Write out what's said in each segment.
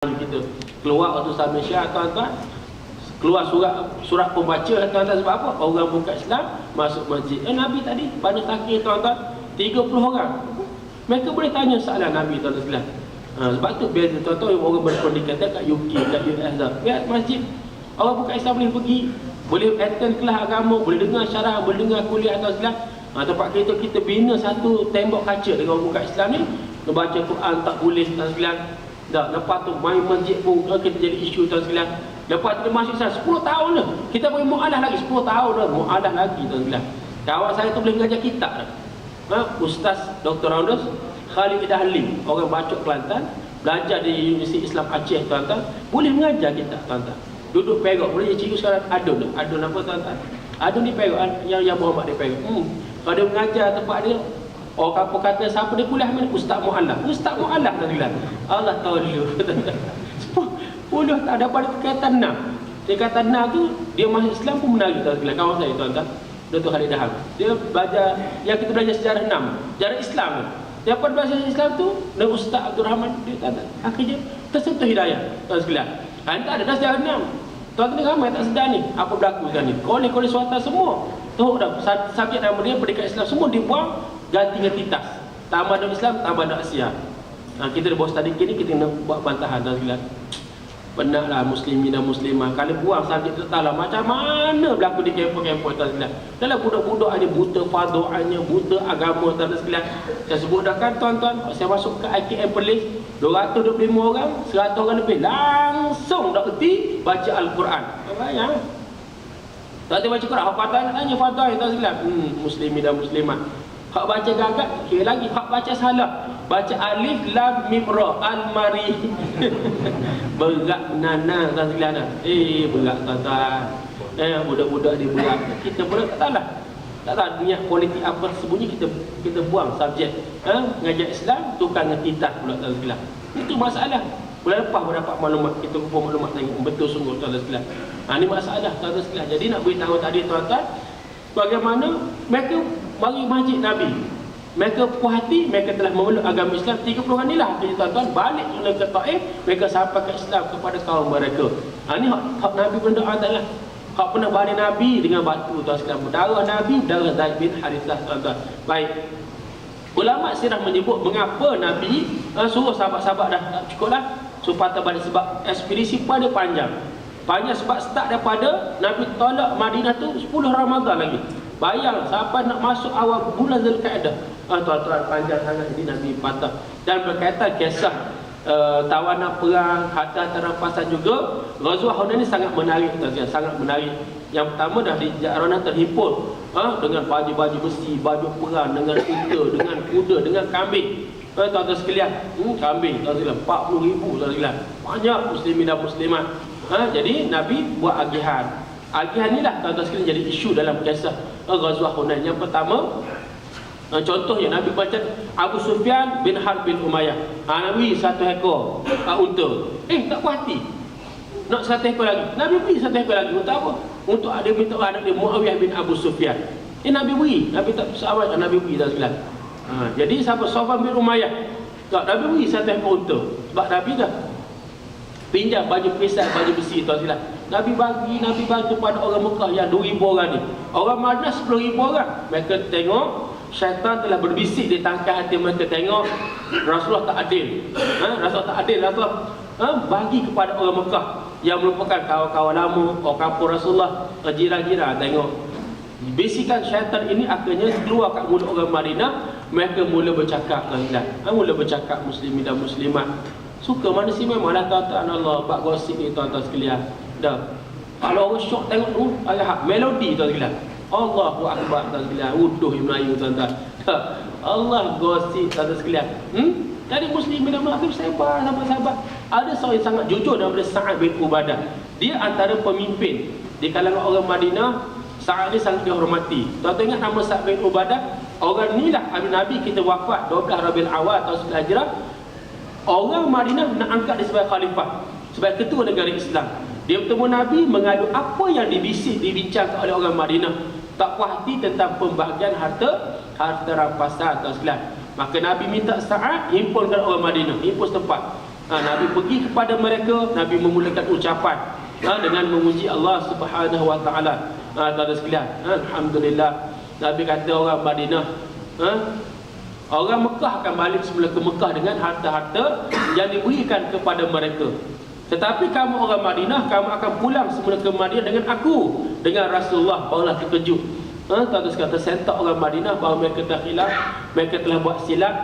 kita keluar waktu Malaysia, tuan-tuan, keluar surat pembaca, tuan-tuan, sebab apa? Orang bukan Islam masuk masjid. Nabi tadi pada takir, tuan-tuan, 30 orang. Mereka boleh tanya soalan Nabi, tuan-tuan sekalian. Sebab tu biasa, tuan-tuan, orang berpendidikan kat UK, kat US dah. Biar masjid, orang bukan Islam boleh pergi, boleh attend kelas agama, boleh dengar syarah, boleh dengar kuliah, tuan-tuan sekalian. Tempat kita bina satu tembok kaca dengan orang bukan Islam ni, membaca Quran tak boleh, tuan-tuan sekalian. Dah, lepas tu main masjid pun kita jadi isu, tuan sekalian. Lepas tu dia masuk sana 10 tahun dah. Kita boleh mu'alah lagi 10 tahun dah, mu'alah lagi, tuan sekalian. Kawan saya tu boleh mengajar kitab dah. Ustaz Dr. Raundus Khalid Dahli, orang Bacok Kelantan, belajar di Universiti Islam Aceh, tuan-tuan, boleh mengajar kitab, tuan-tuan. Duduk Perak, boleh jadi cikgu sekarang Adun dah. Adun apa, tuan-tuan? Adun di Perak, yang Muhammad di Perak. Kalau dia mengajar tempat dia, orang apa kata siapa dia kuliah mana? Ustaz Mu'alaf. Ustaz Mu'alaf, tuan-tuan. Allah tahu dulu. 10 tak dapat tingkatan 6. Tingkatan 6 tu dia masuk Islam pun menarik, tuan-tuan. Kawan saya, tuan-tuan, Dr. Khalid Dahab, dia belajar, yang kita belajar sejarah 6, sejarah Islam. Dia dapat belajar Islam tu dan Ustaz Abdul Rahman, dia kata akhirnya tersentuh hidayah, tuan sekalian. Tak ada dah sejarah 6. Tuan-tuan ni ramai tak sedar ni apa berlaku sekarang ni. Kolej-kolej swasta semua tu dah subjek nama dia pendidikan Islam semua dibuang, ganti dengan titas. Tamadun Islam, tamadun Asia. Kita dah bawa study kini, kita nak buat bantahan, tuan sekalian. Benarlah muslimin dan muslimah, kalau buang subjek tu taklah macam mana berlaku di kampung-kampung, tuan sekalian. Dalam budak-budak hanya buta fardu'annya, buta agama, tuan sekalian. Saya sebut dah kan, tuan-tuan, saya masuk ke IKM Perlis, 225 orang, 100 orang lebih langsung tak erti baca Al-Quran. Bayang. Tak baca Quran, hak patah nak tanya fatwa, tuan sekalian. Muslimin dan muslimah. Hak baca gagak, kira lagi. Hak baca salah, baca alif lam mim ra al-mari. Berat nana, tuan sekalian. Berat, tuan-tuan. Budak-budak dia berat. Kita pula tak tahu lah. Tak tahu niat politik apa sembunyi, kita buang subjek. Ngajar Islam, tukang ngetitas pula, tuan sekalian. Itu masalah. Bulan lepas dapat maklumat, kita kumpul maklumat tengok betul sungguh, tuan sekalian. Ini masalah, tuan sekalian. Jadi nak beritahu tadi, tuan-tuan, bagaimana mereka mari masjid Nabi, mereka puas hati, mereka telah memeluk agama Islam. 30 orang ni lah, tuan-tuan, balik ke Taif, mereka sampai ke Islam kepada kaum mereka. Ini hak Nabi berdoa taklah. Hak pernah bari Nabi dengan batu, tuan sekalian. Berdarah Nabi, berdarah Zaid bin Harithah, tuan-tuan. Baik. Ulama sirah menyebut mengapa Nabi suruh sahabat-sahabat dah tak cukup lah, supaya terbalik, sebab ekspedisi pada panjang sebab start daripada Nabi tolak Madinah tu 10 Ramadan lagi. Bayang sampai nak masuk awal bulan Zulkaidah. Tuan-tuan, panjang sangat ini Nabi patah. Dan berkaitan kisah tawanan perang, hatta terampasan juga, Ghazwah Hunain ini sangat menarik, tuan-tuan, sangat menarik. Yang pertama dah di Ja'ranah terhimpun dengan baju-baju besi, baju perang, dengan unta, dengan kuda, dengan kambing. Tuan-tuan sekalian, kambing, tuan-tuan, 40,000, tuan-tuan. Banyak muslimin dan muslimat. Jadi Nabi buat agihan. Agihan ni lah, tuan-tuan sekalian, jadi isu dalam kisah Ghazwah Hunain. Yang pertama, contohnya Nabi baca Abu Sufyan bin Harb bin Umayyah. Nabi 1 ekor unta. Tak puas hati, nak 1 ekor lagi. Nabi beri 1 ekor lagi. Untuk apa? Untuk ada minta anak dia Muawiyah bin Abu Sufyan. Nabi beri. Nabi tak sahabat, Nabi beri, tuan sekalian. Jadi sahabat Safwan bin Umayyah, Nabi beri 1 ekor unta. Sebab Nabi dah pinjam baju perisai, baju besi, tuan sekalian. Nabi bagi kepada orang Mekah yang 2,000 orang ni. Orang Madinah 10,000 orang. Mereka tengok syaitan telah berbisik di tangkai hati mereka. Tengok Rasulullah tak adil. Rasulullah tak adil. Rasulullah bagi kepada orang Mekah yang merupakan kawan-kawan lama, orang kampung Rasulullah, jiran-jiran. Tengok bisikan syaitan ini akhirnya keluar kat mulut orang Madinah. Mereka mula bercakap, mula bercakap muslimin dan muslimat. Suka manusia memanglah, tuan-tuan, Allah bak gosip ni, tuan-tuan sekalian. Dah, kalau orang syok tengok tu, melodi, tuan sekalian. Allahu Akbar, tuan sekalian. Uduh yang Melayu, tuan-tuan. Allah gosip, tuan-tuan sekalian. Jadi muslimin dan muslimat sahabat-sahabat. Ada seorang yang sangat jujur daripada Sa'ad bin Ubadah. Dia antara pemimpin di kalangan orang Madinah. Sa'ad ni sangat dihormati. Tuan-tuan ingat nama Sa'ad bin Ubadah? Orang ni lah Nabi kita wafat 12 Rabiul Awal tahun 9 Hijrah. Orang Madinah nak angkat dia sebagai khalifah, sebagai ketua negara Islam. Dia bertemu Nabi, mengadu apa yang dibincangkan oleh orang Madinah. Tak puas hati tentang pembahagian harta rampasan, tuan sekalian. Maka Nabi minta Sa'ad himpunkan orang Madinah, himpun setempat. Nabi pergi kepada mereka, Nabi memulakan ucapan dengan memuji Allah Subhanahu wa taala. Tuan-tuan sekalian, alhamdulillah. Nabi kata orang Madinah, orang Mekah akan balik semula ke Mekah dengan harta-harta yang diberikan kepada mereka. Tetapi kamu orang Madinah, kamu akan pulang semula ke Madinah dengan aku, dengan Rasulullah. Barulah terkejut. Tuan-tuan sekalian, tersentak orang Madinah bahawa mereka telah khilaf, mereka telah buat silap.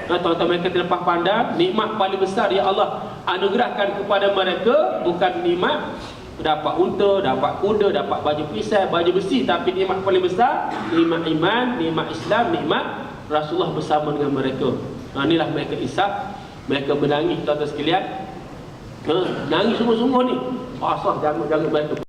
Tuan-tuan, mereka terlepas pandang. Nikmat paling besar ya Allah anugerahkan kepada mereka bukan nikmat dapat unta, dapat kuda, dapat baju perisai, baju besi, tapi nikmat paling besar nikmat iman, nikmat Islam, nikmat Rasulullah bersama dengan mereka. Inilah mereka isap, mereka menangis tuan-tuan sekalian. Nangis sungguh-sungguh ni. Asal jangan mereka